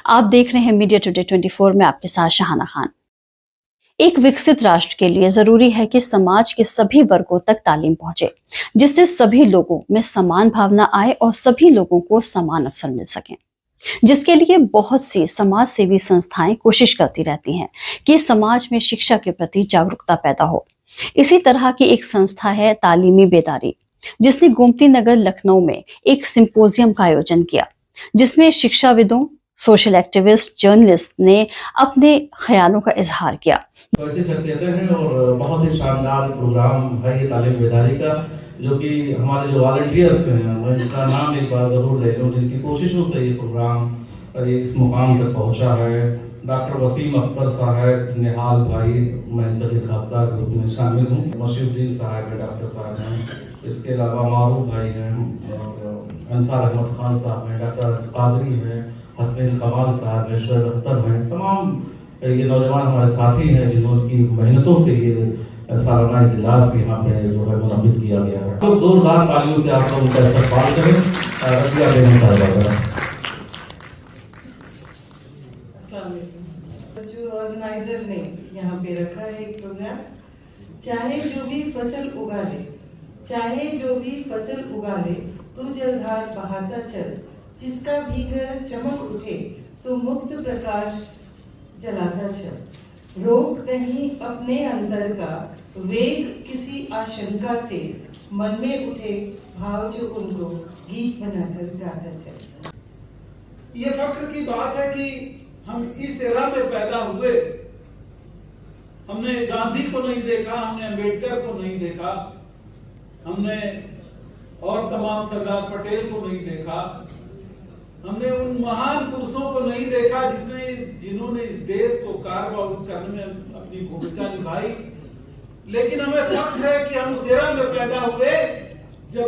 आप देख रहे हैं मीडिया टुडे 24 में आपके साथ शहाना खान। एक विकसित राष्ट्र के लिए जरूरी है कि समाज के सभी वर्गों तक तालीम पहुंचे, जिससे सभी लोगों में समान भावना आए और सभी लोगों को समान अवसर मिल सके। जिसके लिए बहुत सी समाज सेवी संस्थाएं कोशिश करती रहती हैं कि समाज में शिक्षा के प्रति जागरूकता पैदा हो। इसी तरह की एक संस्था है तालीमी बेदारी, जिसने गोमती नगर लखनऊ में एक सिंपोजियम का आयोजन किया, जिसमें शिक्षाविदों, सोशल एक्टिविस्ट, जर्नलिस्ट ने अपने ख्यालों का इजहार किया। तो ऐसी शख्सियतें हैं और बहुत ही शानदार प्रोग्राम है ये तालीम बेदारी का, जो कि हमारे जो वॉलंटियर्स हैं, मैं इसका नाम एक बार जरूर ले लूँ, जिनकी कोशिशों से ये प्रोग्राम इस मुकाम तक पहुंचा है। डॉक्टर वसीम अख्तर साहब, निहाल भाई, मैं सभी खासा भी उसमें शामिल हूँ, मशीउद्दीन साहब है, डॉक्टर साहब हैं, इसके अलावा मारूफ भाई हैं, और अंसार अहमद खान साहब हैं, डॉक्टर कादरी हैं, हसन कमाल साहब हैं, शोएब अख्तर हैं। तमाम ये नौजवान हमारे साथी हैं जिनकी मेहनतों से ये सालाना इजलास यहाँ पे जो है मुनक़्क़िद किया गया है। तो जोरदार तालियों से आप लोग उनका इस्तक़बाल करें। रज़िया बेगम साहब, जो ऑर्गेनाइजर ने यहाँ पे रखा है एक प्रोग्राम, चाहे जो भी फसल उगा ले, चाहे जो भी फसल उगा ले, तू जलधार बहाता चल, जिसका भी घर चमक उठे तो मुक्त प्रकाश जलाता चल। रोक नहीं अपने अंदर का वेग किसी आशंका से, मन में उठे भाव जो उनको गीत बनाकर गाता चल। ये फख्र की बात है कि हम इस एरा में पैदा हुए। हमने गांधी को नहीं देखा, हमने अंबेडकर को नहीं देखा, हमने और तमाम सरदार पटेल को नहीं देखा, हमने उन महान पुरुषों को नहीं देखा जिन्होंने इस देश को कार्व आउट करने में अपनी भूमिका निभाई। लेकिन हमें फख्र है कि हम उस एरा में पैदा हुए जब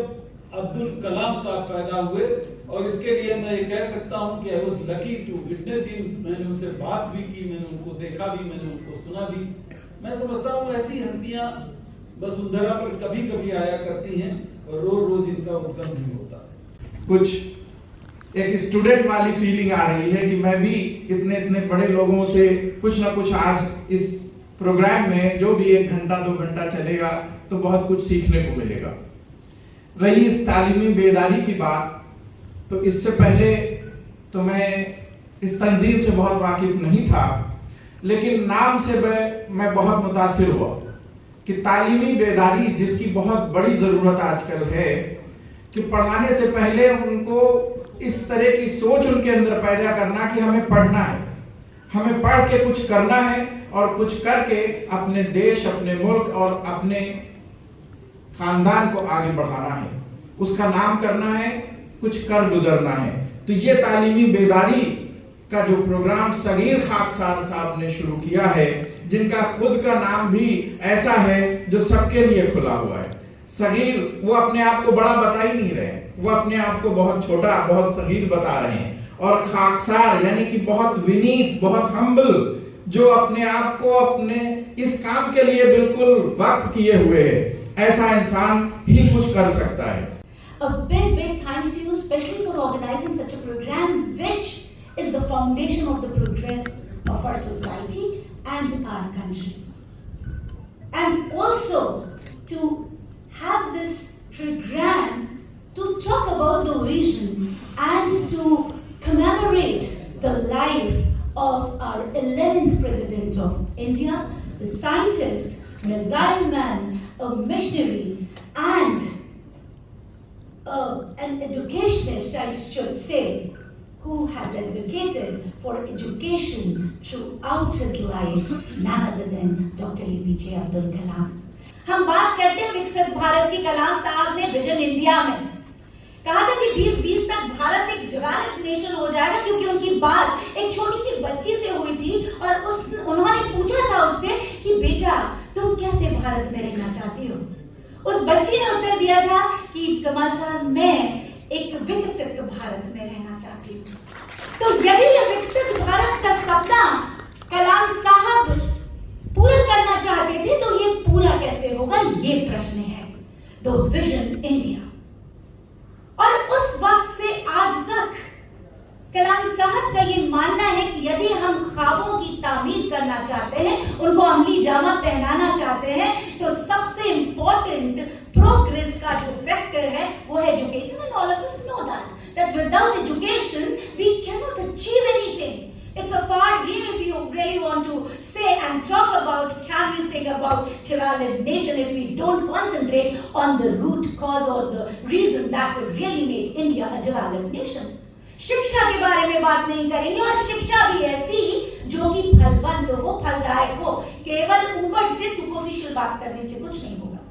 अब्दुल कलाम साहब पैदा हुए, और इसके लिए मैं ये कह सकता हूं कि I was lucky to witness him. मैंने उनसे बात भी की, मैंने उनको देखा भी, मैंने उनको सुना भी। मैं समझता हूं ऐसी हस्तियां वसुंधरा पर कभी कभी आया करती हैं और रोज रोज इनका उद्गम नहीं होता। कुछ एक स्टूडेंट वाली फीलिंग आ रही है कि मैं भी इतने इतने बड़े लोगों से कुछ ना कुछ आज इस प्रोग्राम में जो भी 1 घंटा 2 घंटा चलेगा तो बहुत कुछ सीखने को मिलेगा। रही इस तालीमी बेदारी की बात, तो इससे पहले तो मैं इस तंजीम से बहुत वाकिफ नहीं था, लेकिन नाम से मैं बहुत मुतासिर हुआ कि तालीमी बेदारी, जिसकी बहुत बड़ी जरूरत आजकल है, कि पढ़ाने से पहले उनको इस तरह की सोच उनके अंदर पैदा करना कि हमें पढ़ना है, हमें पढ़ के कुछ करना है और कुछ करके अपने देश, अपने मुल्क और अपने खानदान को आगे बढ़ाना है, उसका नाम करना है, कुछ कर गुजरना है। तो ये तालीमी बेदारी का जो प्रोग्राम सगीर खाकसार साहब ने शुरू किया है, जिनका खुद का नाम भी ऐसा है जो सबके लिए खुला हुआ है। सगीर, वो अपने आप को बड़ा बता ही नहीं रहे, वो अपने आप को बहुत छोटा, बहुत सगीर बता रहे हैं। और खाकसार यानी कि बहुत विनीत, बहुत हम्बल, जो अपने आप को अपने इस काम के लिए बिल्कुल वक्फ किए हुए है, ऐसा इंसान ही कुछ कर सकता है। A big thanks to you, especially for organizing such a program, which is the foundation of the progress of our society and our country. And also to have this program to talk about the vision and to commemorate the life of our 11th President of India, the scientist, missile man, a missionary, and an educationist, I should say, who has advocated for education throughout his life, none other than Dr. APJ Abdul Kalam. हम बात करते हैं विकसित भारत की। कलाम साहब ने vision India में कहा था कि 2020 तक भारत एक डेवलप्ड नेशन हो जाएगा, क्योंकि उनकी बात एक छोटी सी बच्ची से हुई थी और उन्होंने पूछा था उससे कि बेटा तुम कैसे भारत में रहना चाहती हो। उस बच्ची ने उत्तर दिया था कि कमाल साहब, मैं एक विकसित भारत में रहना चाहती हूँ। तो यदि ये विकसित भारत का सपना कलाम साहब पूरा करना चाहते थे, तो ये पूरा कैसे होगा, ये प्रश्न है। The vision India. और उस वक्त से आज तक कलाम साहब का ये मानना तामीर करना चाहते हैं, उनको अमली जामा पहनाना चाहते हैं, तो सबसे इंपॉर्टेंट प्रोग्रेस का जो फैक्टर है वो है education. And all of us know that without education we cannot achieve anything. It's a far dream if you really want to say and talk about, can we sing about developed nation if we don't concentrate on the root cause or the reason that would really make India a developed nation. शिक्षा के बारे में बात नहीं करेंगे, और शिक्षा भी ऐसी जो कि फलवंत हो, फलदायक हो, केवल ऊपर से सुपरफिशियल बात करने से कुछ नहीं होगा।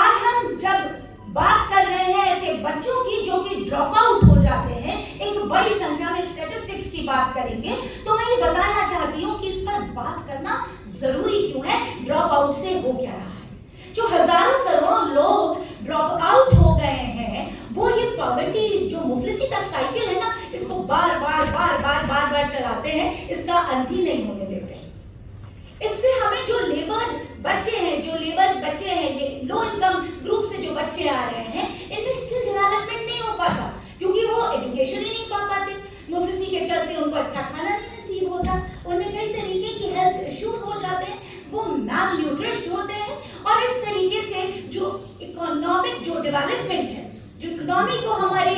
आज हम जब बात कर रहे हैं ऐसे बच्चों की जो कि ड्रॉप आउट हो जाते हैं, एक बड़ी संख्या में स्टैटिस्टिक्स की बात करेंगे, तो मैं ये बताना चाहती हूँ कि इस पर बात करना जरूरी क्यों है, ड्रॉप आउट से हो क्या रहा है। जो हजारों करोड़ लोग ड्रॉप आउट हो गए हैं, वो ये पॉवर्टी जो मुफलिसी का साइकिल है ना, इसको बार बार चलाते हैं, इसका अंत ही नहीं होने देते। इससे हमें जो लेबर बच्चे हैं, ये लो इनकम ग्रुप से जो बच्चे आ रहे हैं, इनमें स्किल डेवलपमेंट नहीं हो पाता, क्योंकि वो एजुकेशन ही नहीं पा पाते। मुफलिसी के चलते उनको अच्छा खाना नहीं नसीब होता, उनमें कई तरीके की हेल्थ इश्यूज हो जाते हैं, वो मैल न्यूट्रिश्ड होते हैं, और इस तरीके से जो इकोनॉमिक जो डेवलपमेंट है, जो इकोनॉमी को हमारे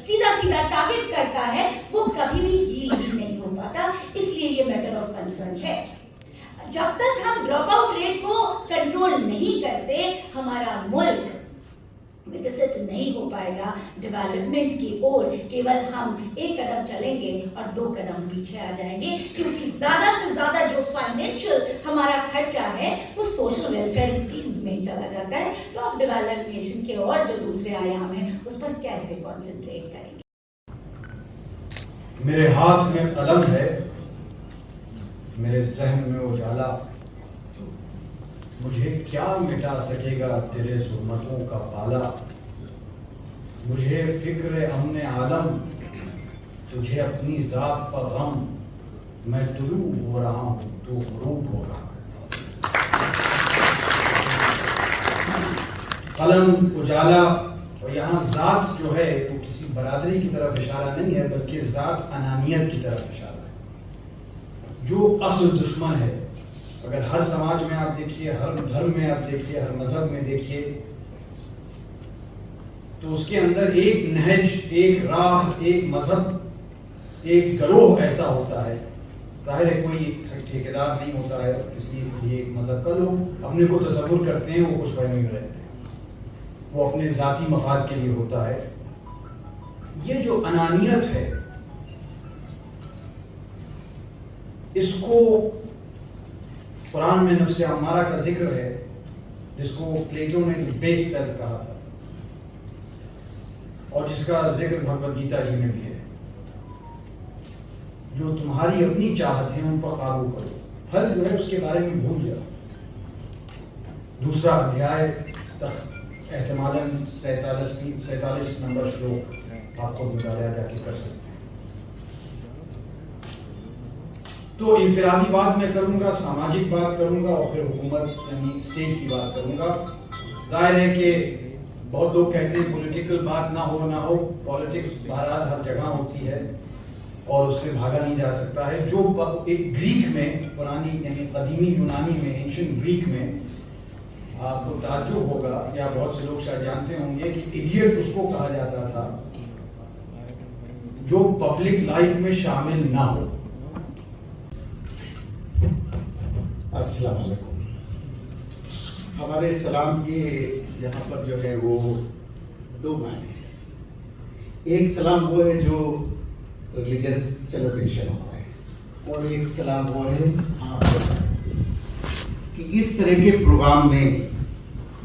सीधा टारगेट करता है, वो कभी भी हील नहीं हो पाता। इसलिए ये मैटर ऑफ कंसर्न है। जब तक हम ड्रॉप आउट रेट को कंट्रोल नहीं करते, हमारा मुल्क विकसित नहीं हो पाएगा डेवलपमेंट की ओर। केवल हम एक कदम चलेंगे और 2 कदम पीछे आ जाएंगे, क्योंकि ज्यादा से ज्यादा जो फाइनेंशियल हमारा खर्चा है वो सोशल वेलफेयर स्कीम्स में ही चला जाता है। तो अब डेवलप्ड नेशन के और जो दूसरे आयाम है उस पर कैसे कॉन्सेंट्रेट करेंगे। मेरे हाथ में कलम है, मेरे जहन में उजाला, मुझे क्या मिटा सकेगा तेरे जुल्मतों का पाला। मुझे फिक्र अमने आलम, तुझे अपनी जात पर गम, मैं तुलू हो रहा हूँ, तू गुरूब हो रहा है। कलम, उजाला, और यहाँ जात जो है वो किसी बरादरी की तरफ इशारा नहीं है, बल्कि जात अनानियत की तरफ इशारा है, जो असल दुश्मन है। अगर हर समाज में आप देखिए, हर धर्म में आप देखिए, हर मजहब में देखिए, तो उसके अंदर एक नहज, एक राह, एक मजहब, एक गरोह ऐसा होता है। जाहिर है कोई ठेकेदार नहीं होता है, इसलिए एक मजहब का लोग अपने को तसव्वुर करते हैं, वो खुशफहमी में रहते हैं, वो अपने जाती मफाद के लिए होता है। ये जो अनानियत है, इसको कुरान में नफ्स अम्मारा का जिक्र है, जिसको प्लेटो ने बेस सेल्फ कहा था, और जिसका जिक्र भगवद गीता जी में भी है। जो तुम्हारी अपनी चाहत है उन पर काबू करो, फल जो है उसके बारे में भूल जाओ। दूसरा अध्याय तक एहतमालन 47 नंबर श्लोक आपको मुताला जाके कर सकते हैं। तो इंफरादी बात मैं करूंगा, सामाजिक बात करूंगा, और फिर हुकूमत यानी स्टेट की बात करूंगा। जाहिर है कि बहुत लोग कहते हैं पॉलिटिकल बात ना हो, पॉलिटिक्स बहरहाल हर जगह होती है और उससे भागा नहीं जा सकता है। जो एक ग्रीक में, पुरानी यानी कदीमी यूनानी में, एंशिएंट ग्रीक में, आपको ताज्जुब होगा या बहुत से लोग शायद जानते होंगे कि इडियट उसको कहा जाता था जो पब्लिक लाइफ में शामिल ना हो। अस्सलाम वालेकुम। हमारे सलाम के यहाँ पर जो है वो 2 मायने हैं। एक सलाम वो है जो रिलीजियस सेलिब्रेशन होता है, और एक सलाम वो है कि इस तरह के प्रोग्राम में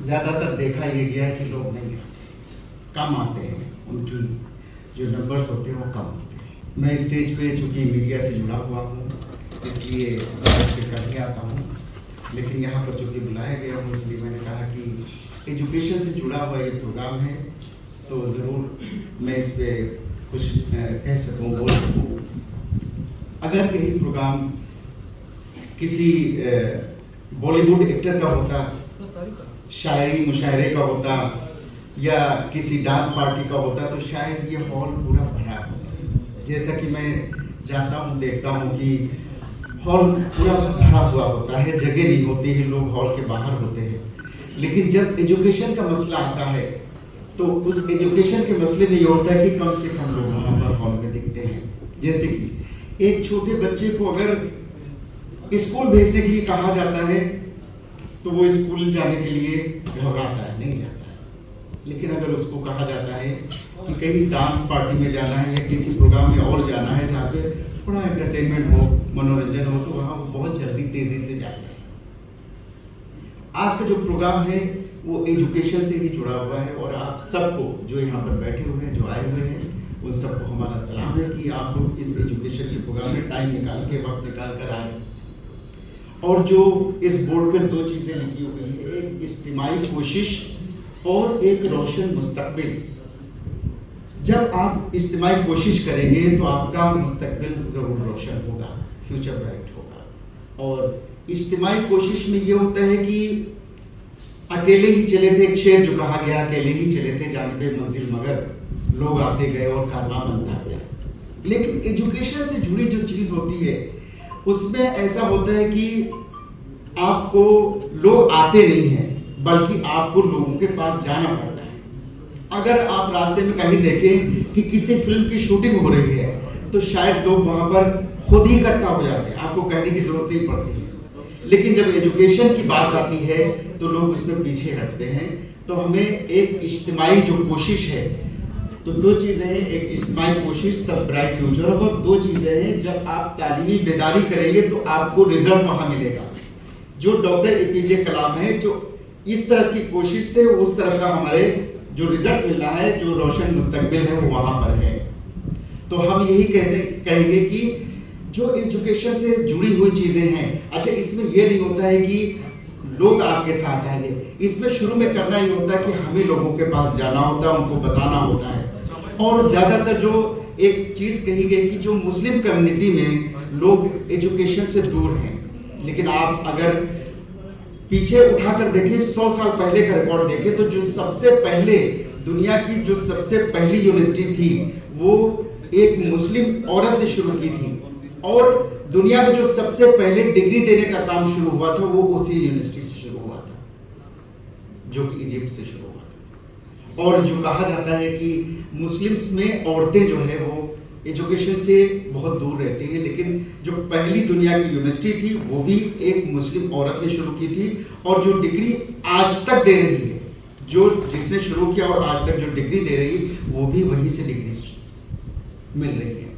ज़्यादातर देखा ये गया कि लोग नहीं कम आते हैं, उनकी जो नंबर्स होते हैं वो कम होते हैं। मैं स्टेज पे चूँकि मीडिया से जुड़ा हुआ हूँ, इसलिए कर नहीं आता हूँ, लेकिन यहाँ पर चूँकि बुलाया गया हूँ, इसलिए मैंने कहा कि एजुकेशन से जुड़ा हुआ ये प्रोग्राम है, तो ज़रूर मैं इस पर कुछ कह सकूँ, बोल सकूँ। अगर यही प्रोग्राम किसी बॉलीवुड एक्टर का होता, शायरी मुशायरे का होता, या किसी डांस पार्टी का होता, तो शायद ये हॉल पूरा भरा होता। जैसा कि मैं जानता हूँ, देखता हूँ कि हॉल पूरा भरा हुआ होता है, जगह नहीं होती है, लोग हॉल के बाहर होते हैं। लेकिन जब एजुकेशन का मसला आता है तो उस एजुकेशन के मसले में ये होता है कि कम से कम लोग वहाँ पर हॉल में दिखते हैं। जैसे कि एक छोटे बच्चे को अगर स्कूल भेजने के लिए कहा जाता है तो वो स्कूल जाने के लिए घबराता है, नहीं जाता है। लेकिन अगर उसको कहा जाता है कि कहीं डांस पार्टी में जाना है या किसी प्रोग्राम में और जाना है जहाँ पे थोड़ा एंटरटेनमेंट हो, मनोरंजन हो, तो वहाँ वो बहुत जल्दी तेजी से जाते हैं। आज का जो प्रोग्राम है वो एजुकेशन से ही जुड़ा हुआ है और आप सबको जो यहाँ पर बैठे हुए हैं, जो आए हुए हैं, उन सबको हमारा सलाम है कि आप लोग इस एजुकेशन के प्रोग्राम में टाइम निकाल के, वक्त निकाल कर आए। और जो इस बोर्ड पे 2 चीजें लिखी हुई है, एक इज्तिमाई कोशिश और एक रोशन मुस्तकबिल। जब आप इज्तिमाई कोशिश करेंगे तो आपका मुस्तकबिल जरूर रोशन होगा, फ्यूचर ब्राइट होगा। और इज्तिमाई कोशिश में ये होता है कि अकेले ही चले थे, एक शेर जो कहा गया, अकेले ही चले थे जानिबे मंजिल मगर लोग आते गए और कारवां बनता गया। लेकिन एजुकेशन से जुड़ी जो चीज होती है उसमें ऐसा होता है कि आपको लोग आते नहीं हैं, बल्कि आपको लोगों के पास जाना पड़ता है। अगर आप रास्ते में कहीं देखें कि किसी फिल्म की शूटिंग हो रही है तो शायद लोग वहां पर खुद ही इकट्ठा हो जाते हैं, आपको कहने की जरूरत नहीं पड़ती है। लेकिन जब एजुकेशन की बात आती है तो लोग उसमें पीछे हटते हैं। तो हमें एक इज्तिमाई जो कोशिश है, तो 2 चीजें हैं, एक इज्तिमाई कोशिश तब ब्राइट फ्यूचर होगा। 2 चीजें हैं, जब आप तालीमी बेदारी करेंगे तो आपको रिजल्ट वहां मिलेगा। जो डॉक्टर एपीजे कलाम है, जो इस तरह की कोशिश से उस तरह का हमारे जो रिजल्ट मिल रहा है, जो रोशन मुस्तकबिल है, वो वहां पर है। तो हम यही कहेंगे कि जो एजुकेशन से जुड़ी हुई चीजें हैं, अच्छा इसमें यह नहीं होता है कि लोग आपके साथ आएंगे, इसमें शुरू में करना ही होता है कि हमें लोगों के पास जाना होता है, उनको बताना होता है। और ज्यादातर जो एक चीज कही गई कि जो मुस्लिम कम्युनिटी में लोग एजुकेशन से दूर हैं, लेकिन आप अगर पीछे उठाकर देखें, 100 साल पहले का रिकॉर्ड देखें, तो जो सबसे पहले दुनिया की जो सबसे पहली यूनिवर्सिटी थी वो एक मुस्लिम औरत ने शुरू की थी। और दुनिया में जो सबसे पहले डिग्री देने का काम शुरू हुआ था वो उसी यूनिवर्सिटी से शुरू हुआ था, जो कि इजिप्ट से शुरू हुआ था। और जो कहा जाता है कि मुस्लिम्स में औरतें जो है वो एजुकेशन से बहुत दूर रहती हैं, लेकिन जो पहली दुनिया की यूनिवर्सिटी थी वो भी एक मुस्लिम औरत ने शुरू की थी। और जो डिग्री आज तक दे रही है, जो जिसने शुरू किया और आज तक जो डिग्री दे रही है, वो भी वहीं से डिग्री मिल रही है।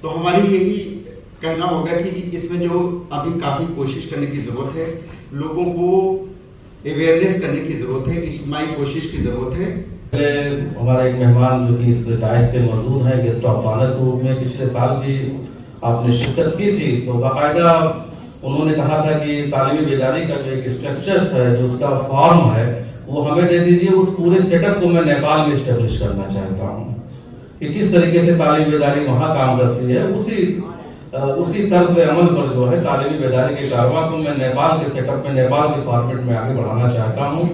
तो हमारी यही कहना होगा कि इसमें जो अभी काफी कोशिश करने की जरूरत है, लोगों को अवेयरनेस करने की जरूरत है, इज्तिमाई कोशिश की जरूरत है। हमारा एक मेहमान जो कि इस डाइस पे मौजूद है, गेस्ट ऑफ ऑनर के रूप में, पिछले साल भी आपने शिरकत की थी, तो बाकायदा उन्होंने कहा था कि तालीमी बेदारी का जो एक स्ट्रक्चर्स है, जो उसका फॉर्म है, वो हमें दे दीजिए। उस पूरे सेटअप को मैं नेपाल में स्टेब्लिश करना चाहता हूँ कि किस तरीके से तालीमी बेदारी वहाँ काम करती है, उसी तर्ज अमल पर जो है तालीमी बेदारी के कारवां को मैं नेपाल के सेटअप में, नेपाल के फॉर्मेट में आगे बढ़ाना चाहता हूँ।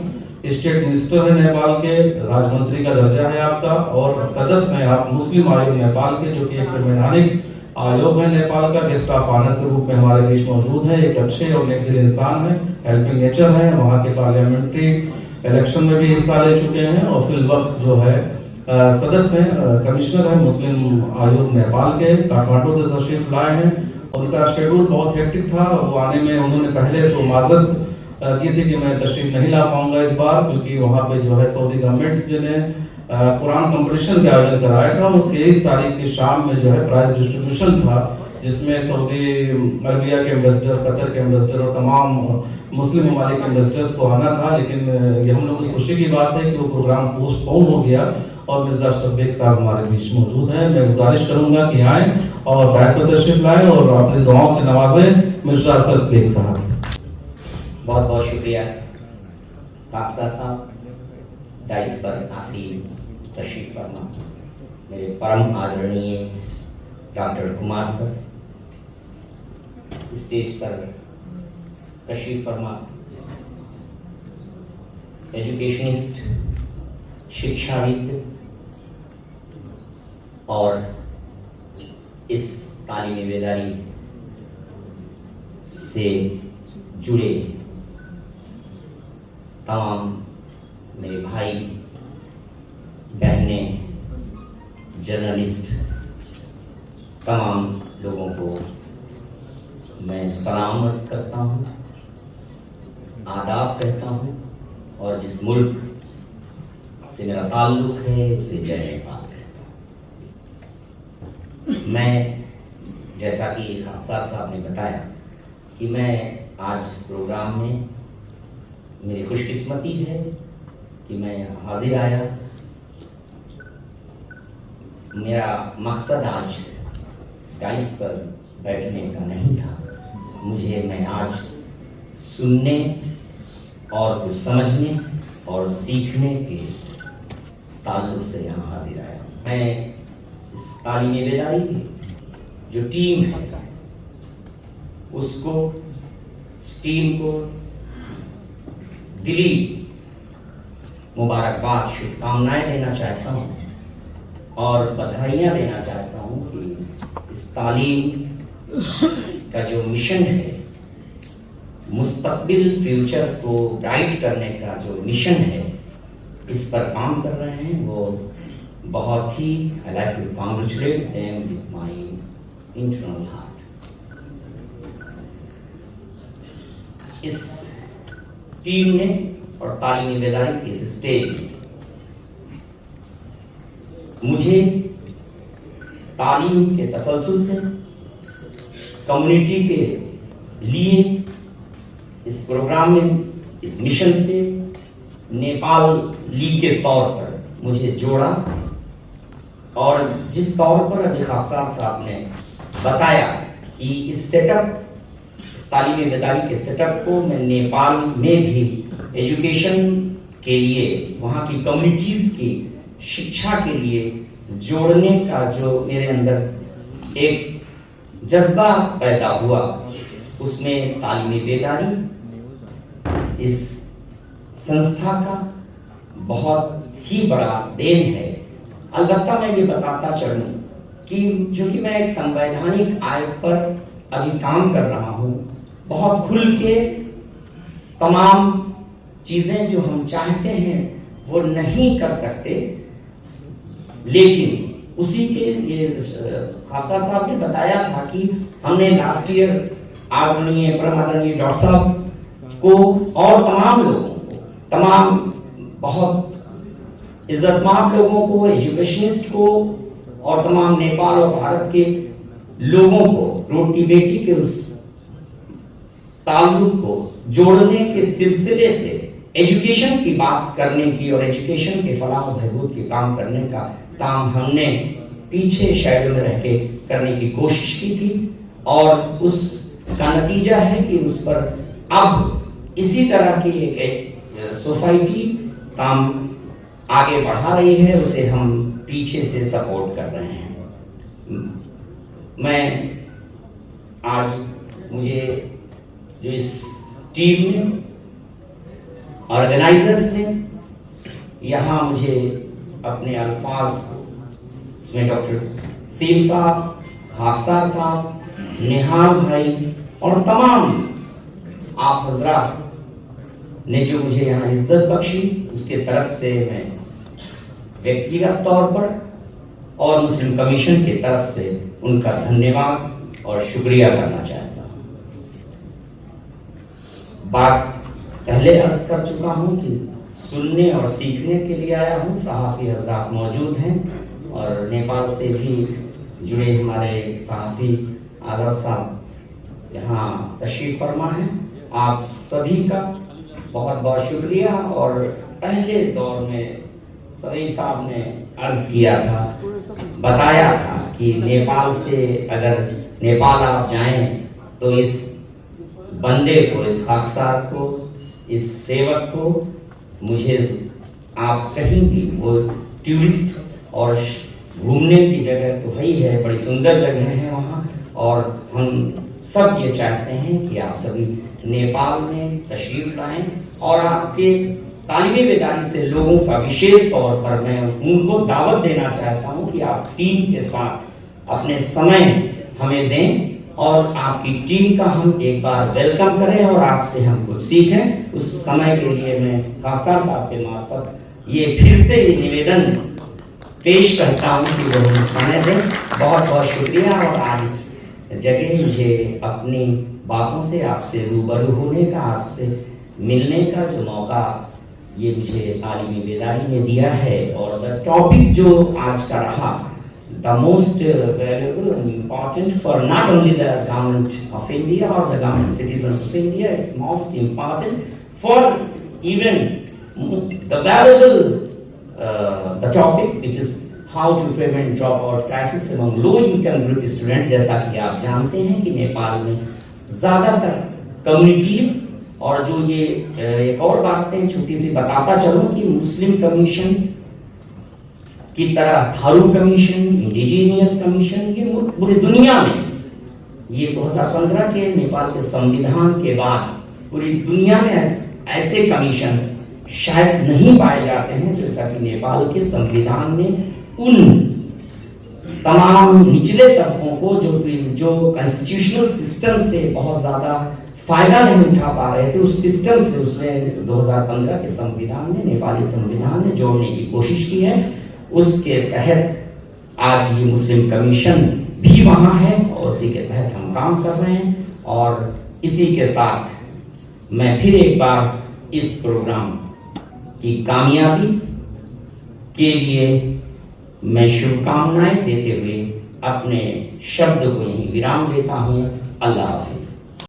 स्टेट मिनिस्टर है नेपाल के, राजमंत्री का दर्जा है आपका, और सदस्य हैं आप मुस्लिम आयोग नेपाल के, जो कि एक संवैधानिक आयोग है नेपाल का। गेस्ट ऑफ ऑनर के रूप में हमारे बीच मौजूद है, एक अच्छे और नेक दिल इंसान है, हेल्पिंग नेचर है, वहाँ के पार्लियामेंट्री इलेक्शन में भी हिस्सा ले चुके हैं, और फिल वक्त जो है सदस्य हैं, कमिश्नर है मुस्लिम आयोग नेपाल के, काठमांडू से तशरीफ लाए हैं। उनका शेड्यूल बहुत हेक्टिक था, वो आने में उन्होंने पहले तो माजरत की थी कि मैं तशरीफ नहीं ला पाऊंगा इस बार, क्योंकि वहाँ पे जो है सऊदी गवर्नमेंट्स ने कुरान कंपटीशन का आयोजन कराया था। वो 23 तारीख की शाम में जो है प्राइज डिस्ट्रीब्यूशन था, जिसमें सऊदी अरबिया के एम्बेसडर, कतर के एम्बेसडर और तमाम मुस्लिम ममालिक के एम्बेसडर्स को आना था। लेकिन ये हम लोगों की खुशी की बात है कि वो प्रोग्राम पोस्टपोन हो गया, और मिर्जा अशरफ बेग साहब हमारे बीच मौजूद हैं। मैं गुजारिश करूंगा कि आए और बैठ कर तशरीफ लाए और अपनी दुआओं से नवाजें मिर्जा अशरफ बेग साहब। बहुत बहुत शुक्रिया काकसा साहब, डाइस पर आसीन तशरीफ फरमा मेरे परम आदरणीय डॉक्टर कुमार सर, स्टेज पर तशरीफ फरमा एजुकेशनिस्ट, शिक्षाविद और इस तालीमी बेदारी से जुड़े तमाम मेरे भाई बहनें, जर्नलिस्ट, तमाम लोगों को मैं सलाम अर्ज करता हूँ, आदाब कहता हूँ, और जिस मुल्क से मेरा ताल्लुक है उसे जय नेपाल कहता हूँ। मैं, जैसा कि खाकसार साहब ने बताया कि मैं आज इस प्रोग्राम में, मेरी खुशकिस्मती है कि मैं यहाँ हाजिर आया। मेरा मकसद आज डाइस पर बैठने का नहीं था, मैं आज सुनने और कुछ समझने और सीखने के ताल्लुक से यहाँ हाजिर आया। मैं इस तालीमी बेदारी की जो टीम है उसको, इस टीम को दिली मुबारकबाद, शुभकामनाएं देना चाहता हूँ और बधाइयाँ देना चाहता हूँ कि इस तालीम का जो मिशन है, मुस्तकबिल फ्यूचर को ब्राइट करने का जो मिशन है, इस पर काम कर रहे हैं, वो बहुत ही I like to congratulate them with my internal heart. इस टीम ने और तालीमी बेदारी के इस स्टेज में मुझे तालीम के तसलसल से, कम्युनिटी के लिए इस प्रोग्राम में, इस मिशन से नेपाल लीग के तौर पर मुझे जोड़ा। और जिस तौर पर अभी खाकसार साहब ने बताया कि इस सेटअप, इस तालीमी बेदारी के सेटअप को मैं नेपाल में भी एजुकेशन के लिए, वहाँ की कम्युनिटीज़ की शिक्षा के लिए जोड़ने का जो मेरे अंदर एक जज्बा पैदा हुआ, उसमें तालीमी बेदारी इस संस्था का बहुत ही बड़ा देन है। अलबत्ता मैं ये बताता चलूं कि जो कि मैं एक संवैधानिक आयोग पर अभी काम कर रहा हूँ, बहुत खुल के तमाम चीज़ें जो हम चाहते हैं वो नहीं कर सकते, लेकिन उसी के ये खाकसार साहब ने बताया था कि हमने लास्ट ईयर आदरणीय परमादरणीय डॉक्टर साहब को और तमाम लोगों को, तमाम बहुत इज्जतमान लोगों को, एजुकेशनिस्ट को और तमाम नेपाल और भारत के लोगों को रोटी बेटी के उस ताल्लुक को जोड़ने के सिलसिले से एजुकेशन की बात करने की और एजुकेशन के फलाह और बहबूद के काम करने का काम हमने पीछे शैडो में रह के करने की कोशिश की थी, और उसका नतीजा है कि उस पर अब इसी तरह की एक सोसाइटी काम आगे बढ़ा रही है, उसे हम पीछे से सपोर्ट कर रहे हैं। मैं आज, मुझे जो इस टीम ने, ऑर्गेनाइजर्स ने यहाँ मुझे अपने अल्फाज को, इसमें डॉक्टर सीम साहब, खाकसार साहब, निहाल भाई और तमाम आप हजरात ने जो मुझे यहाँ इज्जत बख्शी, उसके तरफ से मैं व्यक्तिगत तौर पर और मुस्लिम कमीशन की तरफ से उनका धन्यवाद और शुक्रिया करना चाहता हूँ। बात पहले अर्ज कर चुका हूँ कि सुनने और सीखने के लिए आया हूँ। सहाफ़ी हजरात मौजूद हैं और नेपाल से भी जुड़े हमारे सहाफ़ी आज़ाद साहब यहाँ तशरीफ फरमा हैं। आप सभी का बहुत बहुत शुक्रिया। और पहले दौर में सभी साहब ने अर्ज किया था, बताया था कि नेपाल से अगर नेपाल आप जाएं तो इस बंदे को, इस खाकसार को, इस सेवक को, मुझे आप कहीं भी, वो टूरिस्ट और घूमने की जगह तो वही है, बड़ी सुंदर जगह है वहाँ, और हम सब ये चाहते हैं कि आप सभी नेपाल में तशरीफ लाएं और आपके तालीमी बेदारी से लोगों का विशेष तौर पर मैं उनको दावत देना चाहता हूं कि आप टीम के साथ अपने समय हमें दें और आपकी टीम का हम एक बार वेलकम करें और आपसे हम कुछ सीखें। उस समय के लिए मैं खाकसार साहब के मार्फत ये फिर से ये निवेदन पेश करता हूँ कि वो मुझे समय दें। बहुत बहुत शुक्रिया। और आज इस जगह मुझे अपनी बातों से आपसे रूबरू होने का, आपसे मिलने का जो मौका ये मुझे आलिमी बेदारी ने दिया है। और द टॉपिक जो आज का रहा, the most valuable and important for not only the government of India or the government citizens of India, it's most important for even the valuable the topic which is how to prevent dropout crisis among low income group students। जैसा कि आप जानते हैं कि नेपाल में ज़्यादातर communities, और जो ये एक और बातें छोटी सी बताता चलूं कि मुस्लिम कमीशन की तरह थारू कमीशन, इंडिजीनियस कमीशन, ये पूरी दुनिया में ये 2015 के नेपाल के संविधान के बाद पूरी दुनिया में ऐसे कमीशंस शायद नहीं पाए जाते हैं जैसा कि नेपाल के संविधान में उन तमाम निचले तबकों को जो कॉन्स्टिट्यूशनल सिस्टम से बहुत ज्यादा फायदा नहीं उठा पा रहे थे, उस सिस्टम से उसमें 2015 के संविधान में, नेपाली संविधान में जोड़ने की कोशिश की है। उसके तहत आज ये मुस्लिम कमीशन भी वहाँ है और उसी के तहत हम काम कर रहे हैं। और इसी के साथ मैं फिर एक बार इस प्रोग्राम की कामयाबी के लिए मैं शुभकामनाएं देते हुए अपने शब्द को यहीं विराम देता हूँ। अल्लाह हाफिज।